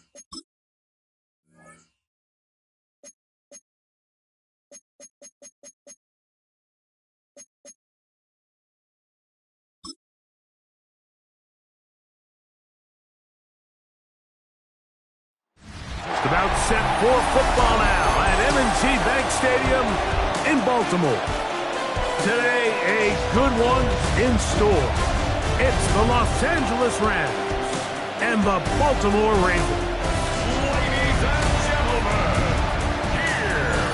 Just about set for football now at M&T Bank Stadium in Baltimore. Today, a good one in store. It's the Los Angeles Rams and the Baltimore Ravens. Ladies and gentlemen, here are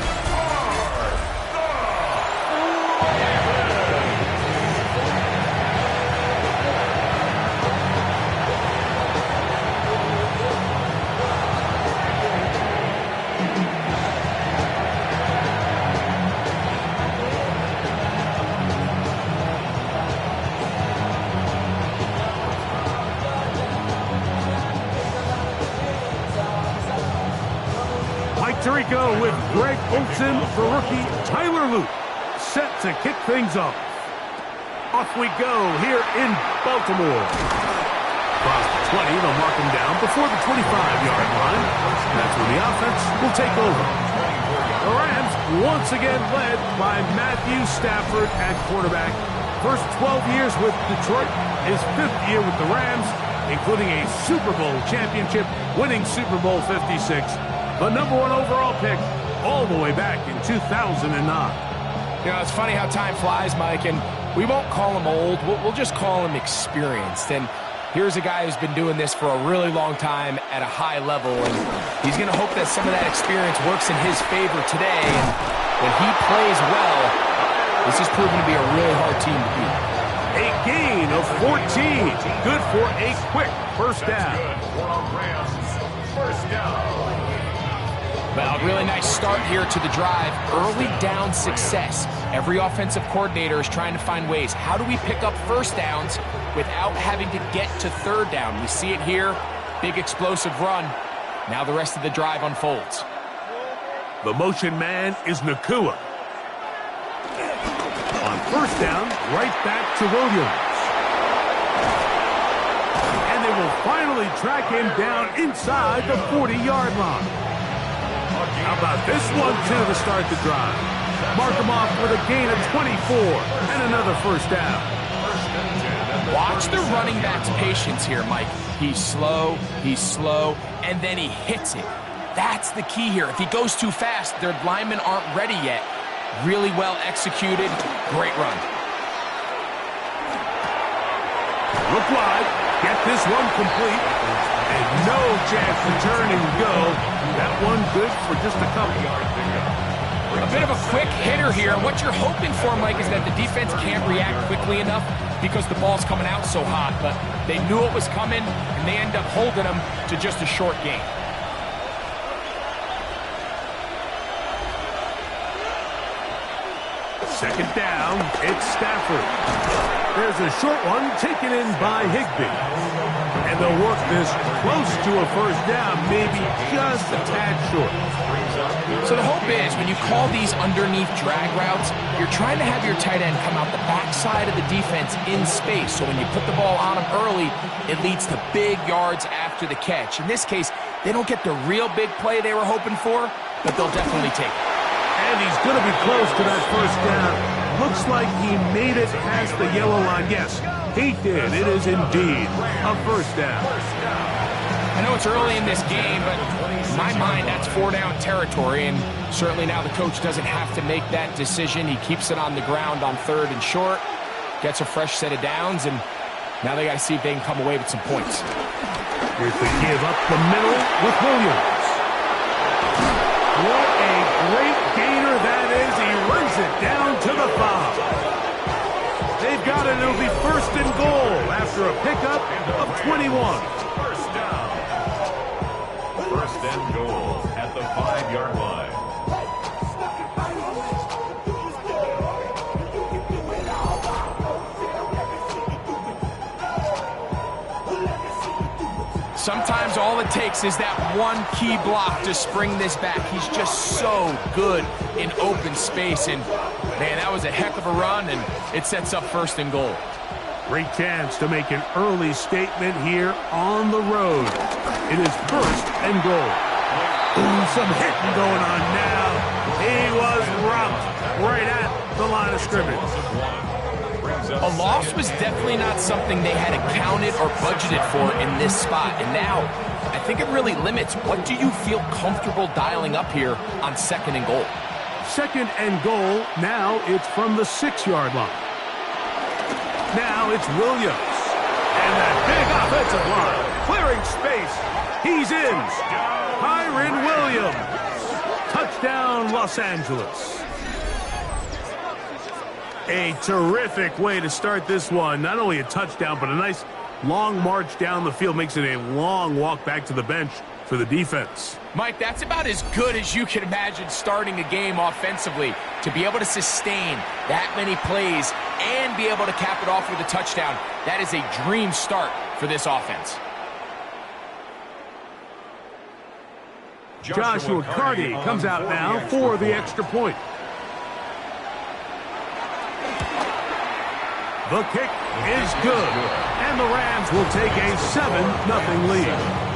the Ravens. Tirico with Greg Olsen for rookie Tyler Luke, set to kick things off. Off we go here in Baltimore. Across the 20, they'll mark him down before the 25-yard line. That's when the offense will take over. The Rams once again led by Matthew Stafford at quarterback. First 12 years with Detroit, his 5th year with the Rams, including a Super Bowl championship, winning Super Bowl 56. The #1 overall pick all the way back in 2009. You know, it's funny how time flies, Mike, and we won't call him old. We'll just call him experienced. And here's a guy who's been doing this for a really long time at a high level, and he's going to hope that some of that experience works in his favor today. And when he plays well, this is proven to be a really hard team to beat. A gain of 14. Good for a quick first down. First down. Well, really nice start here to the drive. Early down success. Every offensive coordinator is trying to find ways. How do we pick up first downs without having to get to third down? We see it here. Big explosive run. Now the rest of the drive unfolds. The motion man is Nakua. On first down, right back to Williams. And they will finally track him down inside the 40-yard line. How about this one, too, to start the drive? Mark him off with a gain of 24 and another first down. Watch the running back's patience here, Mike. He's slow, and then he hits it. That's the key here. If he goes too fast, their linemen aren't ready yet. Really well executed. Great run. Look wide. Get this one complete. And no chance to turn and go. That one good for just a couple. A bit of a quick hitter here. What you're hoping for, Mike, is that the defense can't react quickly enough because the ball's coming out so hot. But they knew it was coming, and they end up holding them to just a short gain. Second down, it's Stafford. There's a short one taken in by Higbee. And they'll work this close to a first down, maybe just a tad short. So the hope is when you call these underneath drag routes, you're trying to have your tight end come out the backside of the defense in space. So when you put the ball on him early, it leads to big yards after the catch. In this case, they don't get the real big play they were hoping for, but they'll definitely take it. And he's going to be close to that first down. Looks like he made it past the yellow line. Yes, he did. It is indeed a first down. I know it's early in this game, but in my mind, that's 4-down territory. And certainly now the coach doesn't have to make that decision. He keeps it on the ground on 3rd and short, gets a fresh set of downs, and now they got to see if they can come away with some points. Here's the give up the middle with Williams. What a great gainer that is. He runs it down to the 5. They've got it. It'll be 1st and goal after a pickup of 21. First down. 1st and goal at the 5-yard line. Sometimes all it takes is that one key block to spring this back. He's just so good in open space. And, man, that was a heck of a run, and it sets up 1st and goal. Great chance to make an early statement here on the road. It is first and goal. Ooh, some hitting going on now. He was rocked right at the line of scrimmage. A loss was definitely not something they had accounted or budgeted for in this spot. And now, I think it really limits what do you feel comfortable dialing up here on second and goal. Second and goal. Now it's from the 6-yard line. Now it's Williams. And that big offensive line. Clearing space. He's in. Kyren Williams. Touchdown, Los Angeles. A terrific way to start this one. Not only a touchdown, but a nice long march down the field. Makes it a long walk back to the bench for the defense. Mike, that's about as good as you can imagine starting a game offensively. To be able to sustain that many plays and be able to cap it off with a touchdown, that is a dream start for this offense. Joshua Carty comes out now for the extra point. The kick is good, and the Rams will take a 7-0 lead.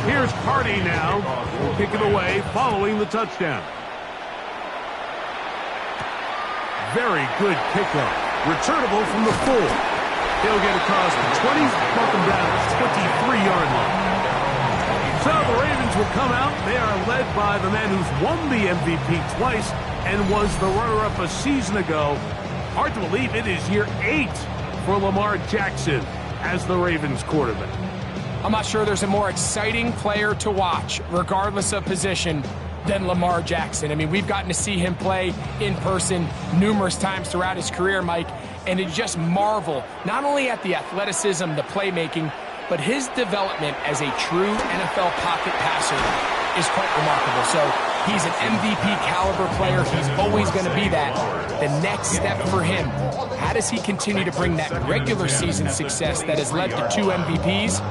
Here's Carty now. Will kick it away following the touchdown. Very good kickoff. Returnable from the 4. He'll get across the 20, mark him down at the 23-yard line. So the Ravens will come out. They are led by the man who's won the MVP twice and was the runner-up a season ago. Hard to believe it is year 8 for Lamar Jackson as the Ravens quarterback. I'm not sure there's a more exciting player to watch, regardless of position, than Lamar Jackson. I mean, we've gotten to see him play in person numerous times throughout his career, Mike, and you just marvel not only at the athleticism, the playmaking, but his development as a true NFL pocket passer is quite remarkable. So he's an MVP caliber player. He's always going to be that. The next step for him, how does he continue to bring that regular season success that has led to 2 MVPs?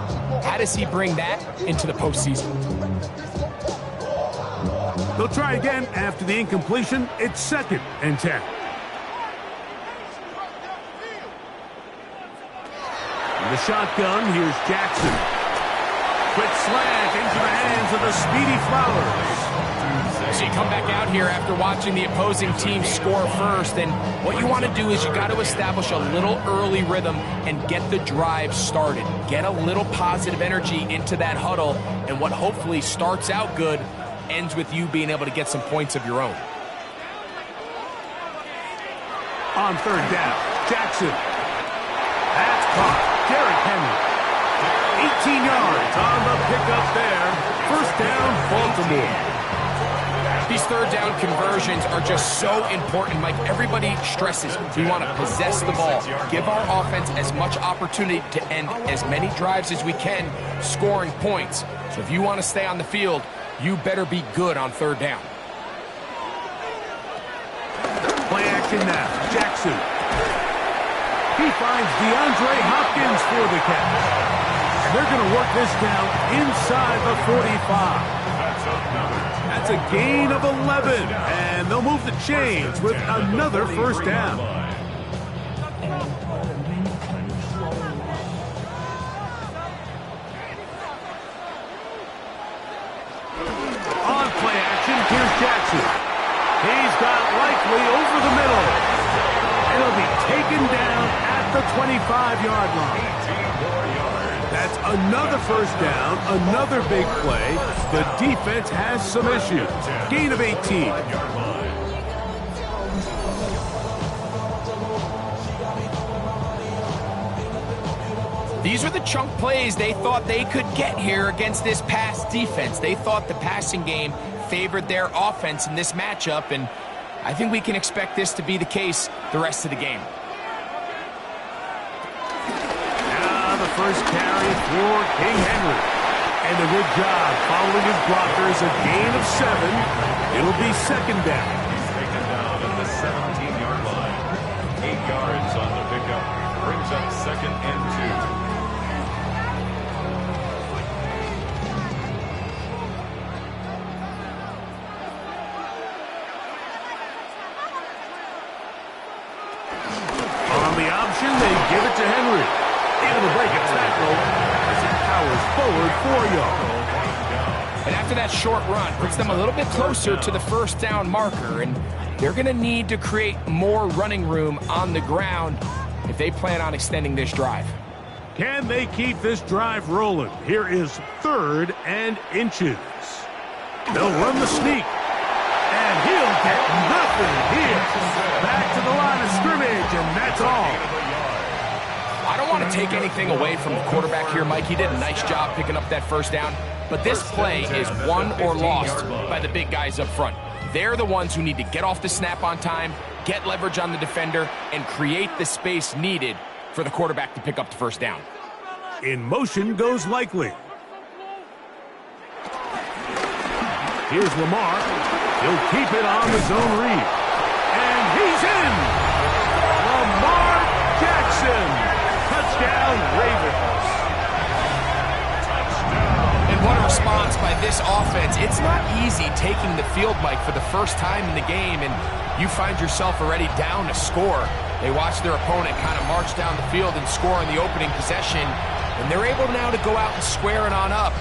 How does he bring that into the postseason? They'll try again after the incompletion. It's 2nd and 10. In the shotgun, here's Jackson. Quick slant into the hands of the speedy Flowers. So you come back out here after watching the opposing team score first, and what you want to do is you got to establish a little early rhythm and get the drive started. Get a little positive energy into that huddle, and what hopefully starts out good ends with you being able to get some points of your own. On 3rd down, Jackson. That's caught. Derrick Henry. 18 yards on the pickup there. 1st down, Baltimore. These 3rd down conversions are just so important, Mike. Everybody stresses we want to possess the ball, give our offense as much opportunity to end as many drives as we can, scoring points. So if you want to stay on the field, you better be good on 3rd down. Play action now. Jackson. He finds DeAndre Hopkins for the catch. And they're going to work this down inside the 45. That's a gain of 11, and they'll move the chains with another 1st down. On play action, here's Jackson. He's got Likely over the middle, and he'll be taken down at the 25-yard line. That's another 1st down, another big play. The defense has some issues. Gain of 18. These are the chunk plays they thought they could get here against this pass defense. They thought the passing game favored their offense in this matchup, and I think we can expect this to be the case the rest of the game. the first carry for King Henry. And a good job following his blockers, a gain of 7. It'll be second down. He's taken down at the 17-yard line. 8 yards on the pickup. Brings up 2nd and 2. They give it to Henry. Able to break a tackle as he powers forward 4 yards. And after that short run, puts them a little bit closer to the first down marker, and they're going to need to create more running room on the ground if they plan on extending this drive. Can they keep this drive rolling? Here is 3rd and inches. They'll run the sneak. And he'll get nothing here. Back to the line of scrimmage, and that's all. I don't want to take anything away from the quarterback here, Mike. He did a nice job picking up that first down. But this play is won or lost by the big guys up front. They're the ones who need to get off the snap on time, get leverage on the defender, and create the space needed for the quarterback to pick up the first down. In motion goes Likely. Here's Lamar. He'll keep it on the zone read. And he's in! Lamar Jackson! Touchdown, Ravens. And what a response by this offense. It's not easy taking the field, Mike, for the first time in the game, and you find yourself already down to score. They watch their opponent kind of march down the field and score in the opening possession, and they're able now to go out and square it on up.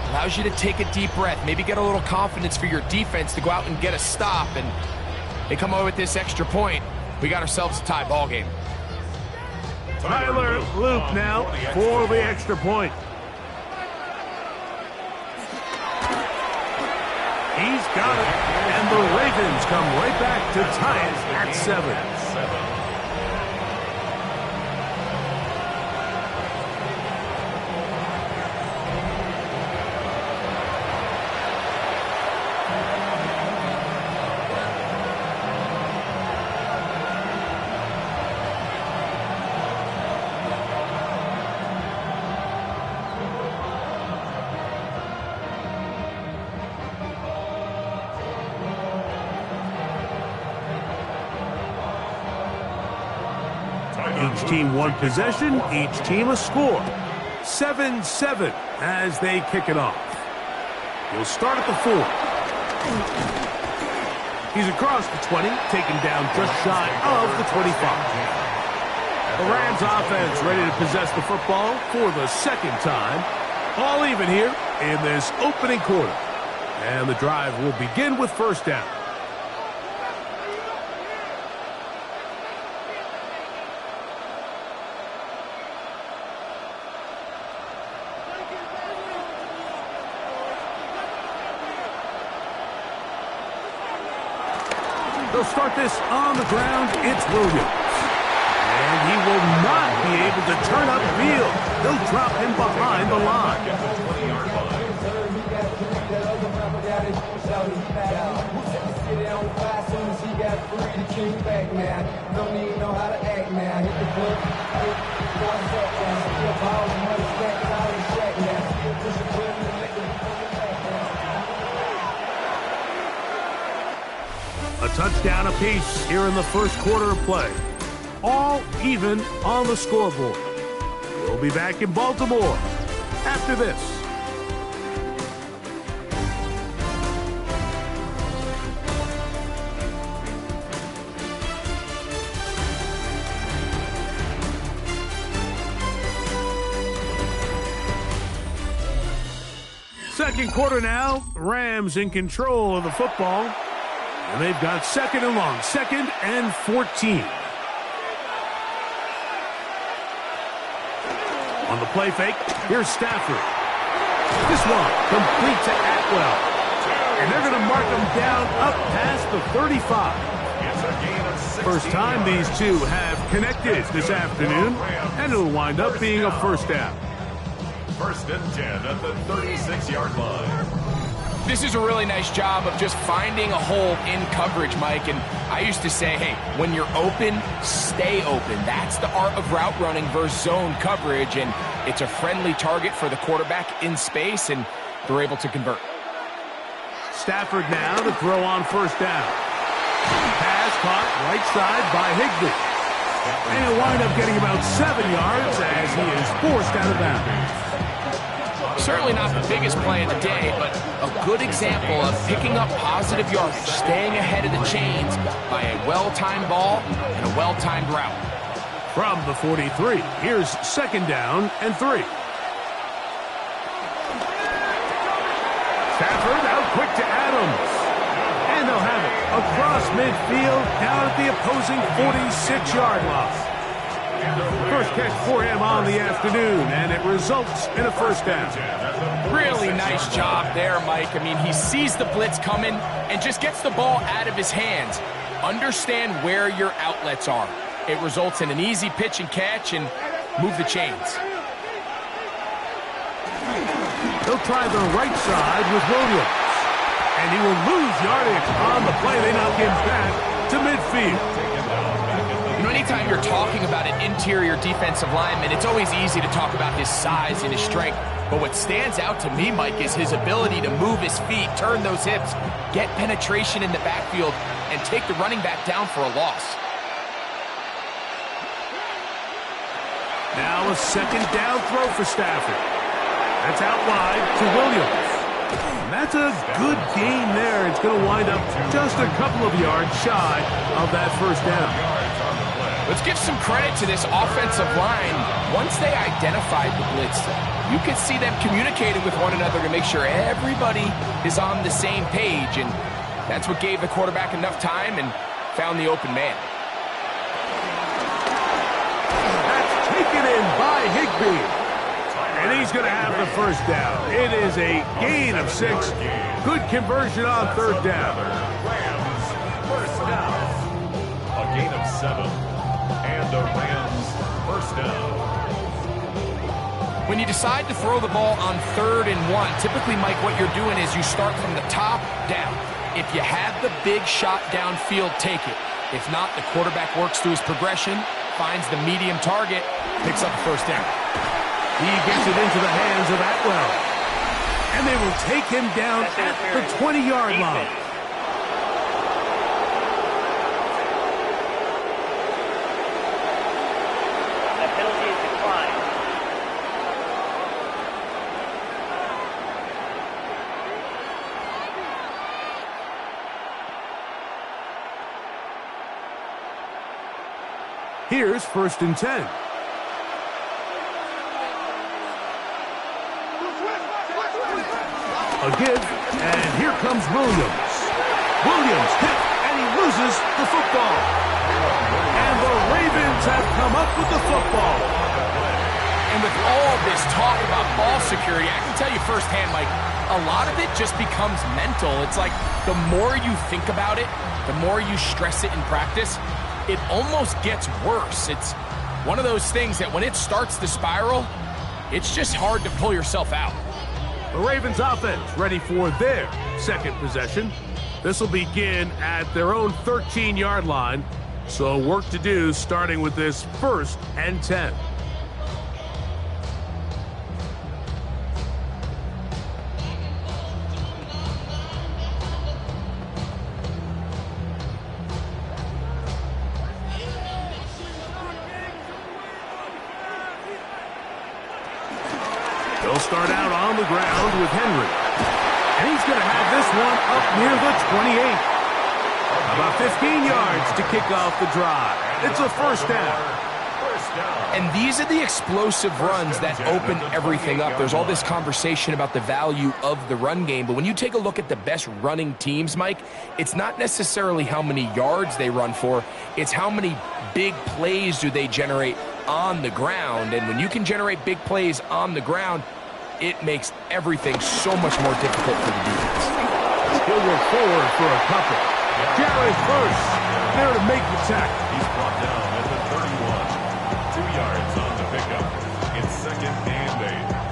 Allows you to take a deep breath, maybe get a little confidence for your defense to go out and get a stop, and they come away with this extra point. We got ourselves a tie ball game. Tyler Loop now for the extra point. He's got it, and the Ravens come right back to tie it at 7. Each team one possession, each team a score. 7-7 as they kick it off. He'll start at the 4. He's across the 20, taken down just shy of the 25. The Rams offense ready to possess the football for the second time. All even here in this opening quarter. And the drive will begin with first down. They'll start this on the ground. It's Williams. And he will not be able to turn upfield. They'll drop him behind the line. A touchdown apiece here in the first quarter of play. All even on the scoreboard. We'll be back in Baltimore after this. Second quarter now. Rams in control of the football. And they've got second and long, 2nd and 14. On the play fake, here's Stafford. This one complete to Atwell. And they're going to mark him down up past the 35. First time these two have connected this afternoon, and it'll wind up being a first down. 1st and 10 at the 36-yard line. This is a really nice job of just finding a hole in coverage, Mike. And I used to say, hey, when you're open, stay open. That's the art of route running versus zone coverage. And it's a friendly target for the quarterback in space, and they're able to convert. Stafford now to throw on first down. Pass caught right side by Higbee. And he'll wind up getting about 7 yards as he is forced out of bounds. Certainly not the biggest play of the day, but a good example of picking up positive yardage, staying ahead of the chains by a well-timed ball and a well-timed route. From the 43, here's second down and 3. Stafford out quick to Adams. And they'll have it across midfield down at the opposing 46-yard line. First catch for him on the afternoon, and it results in a first down. Really nice job there, Mike. I mean, he sees the blitz coming and just gets the ball out of his hands. Understand where your outlets are. It results in an easy pitch and catch and move the chains. He'll try the right side with Williams. And he will lose yardage on the play. They knock him back to midfield. You know, anytime you're talking about an interior defensive lineman, it's always easy to talk about his size and his strength. But what stands out to me, Mike, is his ability to move his feet, turn those hips, get penetration in the backfield, and take the running back down for a loss. Now a second down throw for Stafford. That's out wide to Williams. And that's a good gain there. It's going to wind up just a couple of yards shy of that first down. Let's give some credit to this offensive line. Once they identified the blitz, you could see them communicating with one another to make sure everybody is on the same page, and that's what gave the quarterback enough time and found the open man. That's taken in by Higbee. And he's going to have the first down. It is a gain of 6. Good conversion on third down. Rams first down. A gain of 7. And the Rams first down. When you decide to throw the ball on 3rd and 1, typically, Mike, what you're doing is you start from the top down. If you have the big shot downfield, take it. If not, the quarterback works through his progression, finds the medium target, picks up the first down. He gets it into the hands of Atwell. And they will take him down at the 20-yard line. The penalty is declined. Here's 1st and 10. A give, and here comes Williams. Williams hit, and he loses the football. And the Ravens have come up with the football. And with all this talk about ball security, I can tell you firsthand, Mike, a lot of it just becomes mental. It's like the more you think about it, the more you stress it in practice, it almost gets worse. It's one of those things that when it starts to spiral, it's just hard to pull yourself out. The Ravens offense ready for their second possession. This will begin at their own 13-yard line. So work to do starting with this 1st and 10. They'll start out on the ground with Henry. And he's going to have this one up near the 28. About 15 yards to kick off the drive. It's a first down. And these are the explosive runs that open everything up. There's all this conversation about the value of the run game, but when you take a look at the best running teams, Mike, it's not necessarily how many yards they run for, it's how many big plays do they generate on the ground. And when you can generate big plays on the ground, it makes everything so much more difficult for the defense. He'll work forward for a couple. Jared first, there to make the tackle. He's brought down at the 31. 2 yards on the pickup. It's 2nd and 8.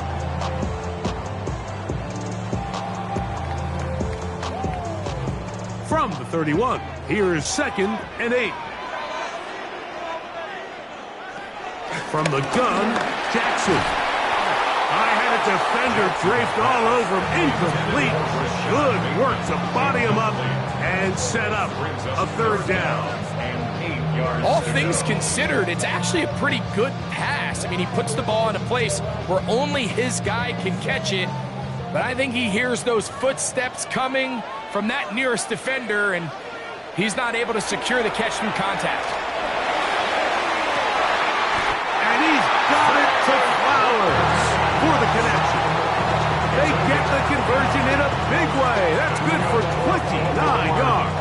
31. Here's 2nd and 8. From the gun, Jackson. I had a defender draped all over him. Incomplete. Good work to body him up and set up a 3rd down. All things considered, it's actually a pretty good pass. I mean, he puts the ball in a place where only his guy can catch it. But I think he hears those footsteps coming from that nearest defender, and he's not able to secure the catch through contact. And he's got it to Flowers for the connection. They get the conversion in a big way. That's good for 29 yards.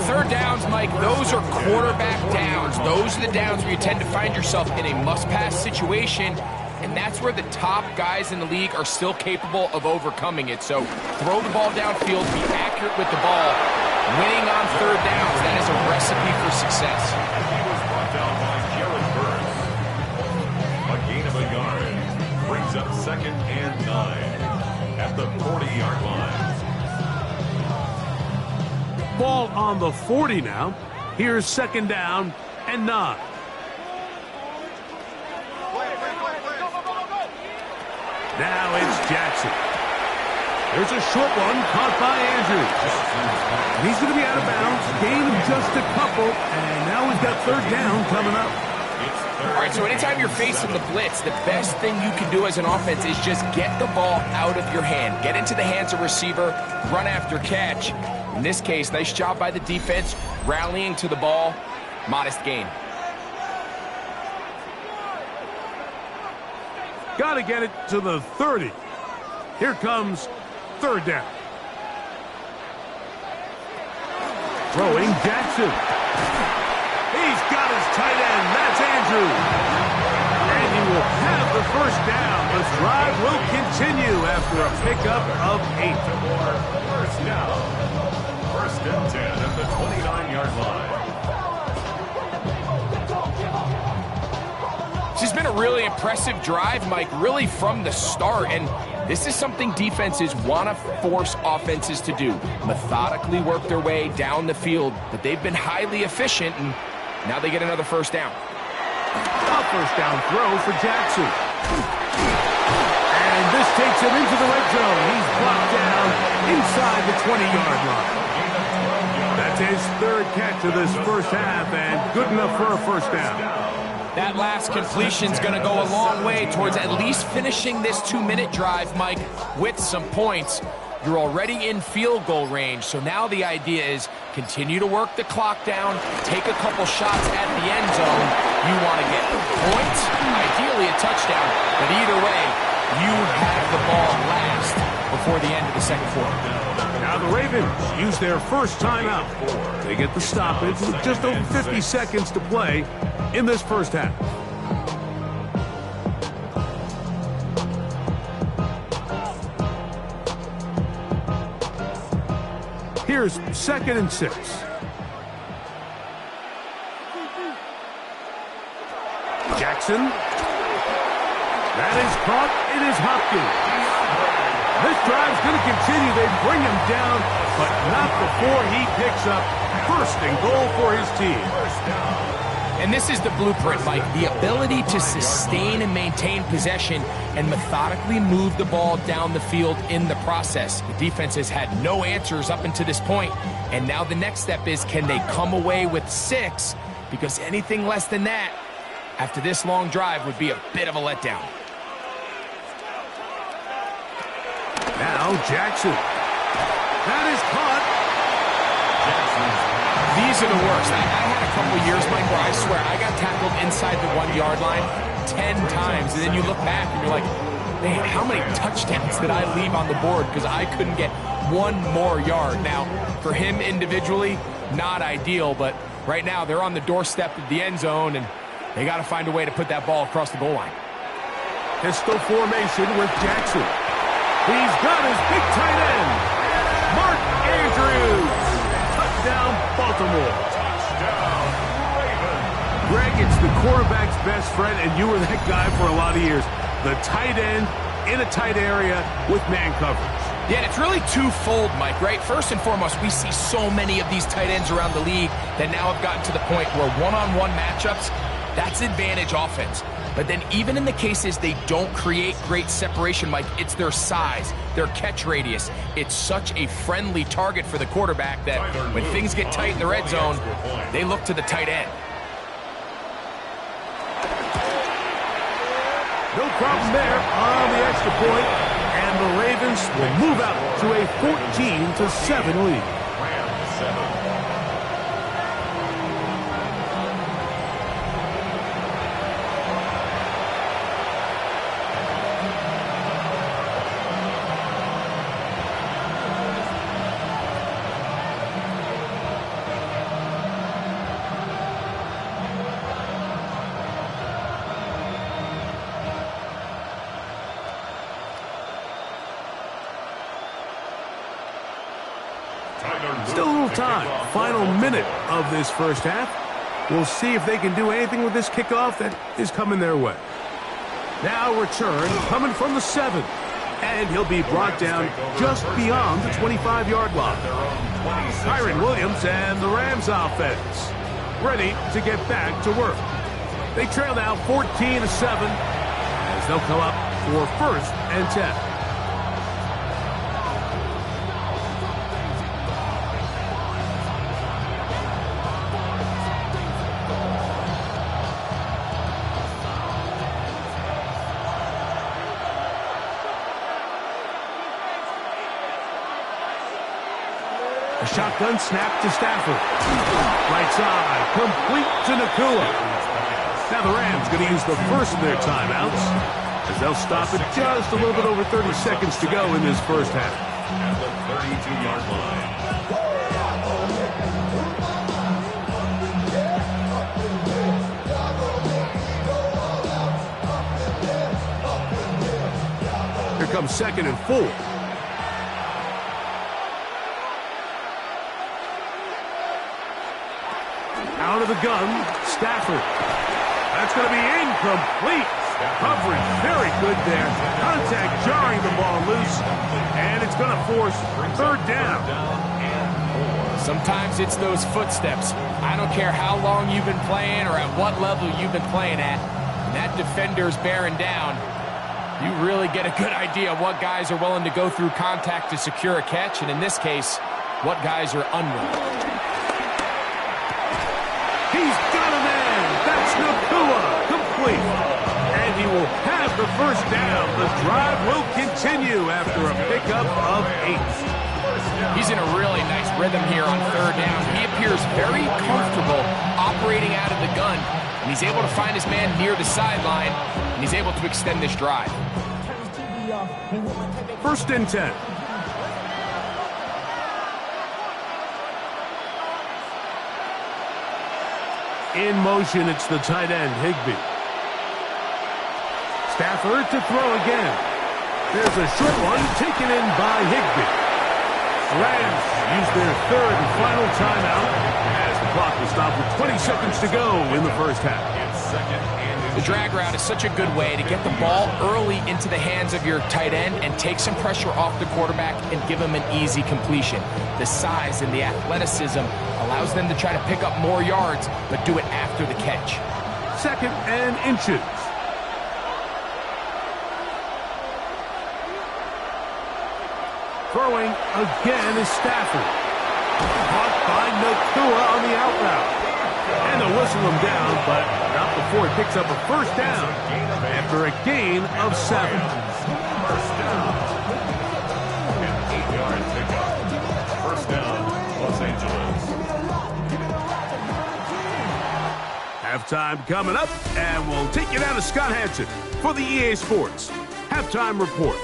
3rd downs, Mike, those are quarterback downs. Those are the downs where you tend to find yourself in a must-pass situation, and that's where the top guys in the league are still capable of overcoming it. So throw the ball downfield, be accurate with the ball. Winning on 3rd downs, that is a recipe for success. He was brought down by Jared Burns. A gain of a yard brings up 2nd and 9 at the 40-yard line. Ball on the 40 now. Here's 2nd down and 9. Now it's Jackson. There's a short one caught by Andrews. He's going to be out of bounds. Gain of just a couple, and now he's got 3rd down coming up. All right, so anytime you're facing the blitz, the best thing you can do as an offense is just get the ball out of your hand. Get into the hands of receiver, run after catch. In this case, nice job by the defense, rallying to the ball. Modest gain. Got to get it to the 30. Here comes 3rd down. Throwing Jackson. He's got his tight end. That's Andrew. And he will have the 1st down. The drive will continue after a pickup of 8. 1st down. 1st and 10 at the 29-yard line. This has been a really impressive drive, Mike, really from the start. And this is something defenses want to force offenses to do. Methodically work their way down the field. But they've been highly efficient, and now they get another 1st down. A 1st down throw for Jackson. And this takes him into the red zone. He's blocked down inside the 20-yard line. That's his 3rd catch of this 1st half, and good enough for a 1st down. That last completion's going to go a long way towards at least finishing this 2-minute drive, Mike, with some points. You're already in field goal range, so now the idea is continue to work the clock down, take a couple shots at the end zone. You want to get points, ideally a touchdown, but either way, you have the ball last before the end of the 2nd quarter. Now the Ravens use their 1st timeout. They get the stoppage with just over 50 seconds to play in this 1st half. Here's 2nd and 6. Jackson. That is caught. It is Hopkins. This drive's going to continue. They bring him down, but not before he picks up 1st and goal for his team. And this is the blueprint, Mike. The ability to sustain and maintain possession and methodically move the ball down the field in the process. The defense has had no answers up until this point, and now the next step is, can they come away with 6? Because anything less than that, after this long drive, would be a bit of a letdown. Now Jackson. That is caught. These are the worst. I had a couple years, Mike, where I swear I got tackled inside the 1-yard line 10 times, and then you look back and you're like, man, how many touchdowns did I leave on the board because I couldn't get 1 more yard? Now, for him individually, not ideal, but right now they're on the doorstep of the end zone, and they got to find a way to put that ball across the goal line. Pistol formation with Jackson. He's got his big tight end, Mark Andrews. Touchdown, Baltimore. Touchdown, Ravens. Greg, it's the quarterback's best friend, and you were that guy for a lot of years. The tight end in a tight area with man coverage. Yeah, and it's really twofold, Mike, right? First and foremost, we see so many of these tight ends around the league that now have gotten to the point where one-on-one matchups, that's advantage offense. But then even in the cases they don't create great separation, Mike, it's their size, their catch radius. It's such a friendly target for the quarterback that when things get tight in the red zone, they look to the tight end. No problem there on the extra point, and the Ravens will move out to a 14-7 lead. Rams 7. Still a little time. Final minute of this first half. We'll see if they can do anything with this kickoff that is coming their way. Now return coming from the 7. And he'll be brought down just beyond the 25-yard line. Kyron Williams and the Rams offense ready to get back to work. They trail now 14-7 as they'll come up for 1st and 10. A shotgun snap to Stafford. Right side, complete to Nakua. Now the Rams going to use the first of their timeouts as they'll stop it just a little bit over 30 seconds to go in this first half. At the 32-yard line. Here comes 2nd and 4. Out of the gun, Stafford. That's going to be incomplete. Coverage very good there. Contact jarring the ball loose, and it's going to force 3rd down. Sometimes it's those footsteps. I don't care how long you've been playing or at what level you've been playing at. When that defender's bearing down, you really get a good idea of what guys are willing to go through contact to secure a catch, and in this case, what guys are unwilling. He's got a man. That's Nakua. Complete. And he will have the 1st down. The drive will continue after a pickup of 8. He's in a really nice rhythm here on 3rd down. He appears very comfortable operating out of the gun, and he's able to find his man near the sideline, and he's able to extend this drive. 1st and 10. In motion, it's the tight end, Higbee. Stafford to throw again. There's a short one taken in by Higbee. Rams use their 3rd and final timeout as the clock will stop with 20 seconds to go in the first half. The drag route is such a good way to get the ball early into the hands of your tight end and take some pressure off the quarterback and give him an easy completion. The size and the athleticism allows them to try to pick up more yards, but do it after the catch. 2nd and inches. Throwing again is Stafford. Caught by Nakua on the out route. And they'll whistle him down, but not before he picks up a 1st down after a gain of 7. 1st down. An 8-yard pickup. 1st down, Los Angeles. Halftime coming up, and we'll take you down to Scott Hansen for the EA Sports Halftime Report.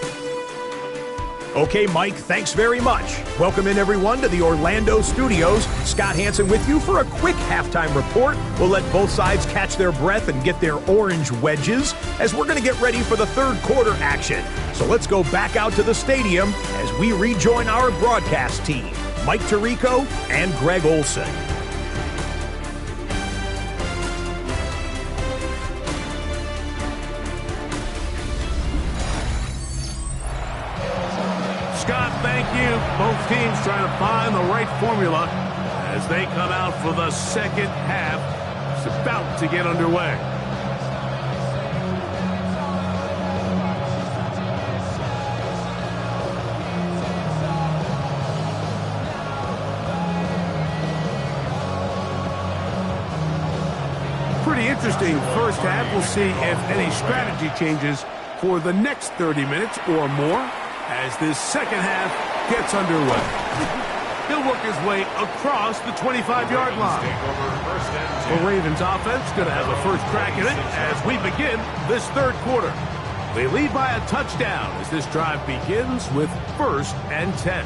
Okay, Mike, thanks very much. Welcome in, everyone, to the Orlando studios. Scott Hansen with you for a quick halftime report. We'll let both sides catch their breath and get their orange wedges as we're going to get ready for the 3rd quarter action. So let's go back out to the stadium as we rejoin our broadcast team, Mike Tirico and Greg Olson. Scott, thank you. Both teams trying to find the right formula as they come out for the second half. It's about to get underway. Pretty interesting first half. We'll see if any strategy changes for the next 30 minutes or more as this second half gets underway. He'll work his way across the 25-yard line. The Ravens offense going to have a first crack at it as we begin this third quarter. They lead by a touchdown as this drive begins with 1st and 10.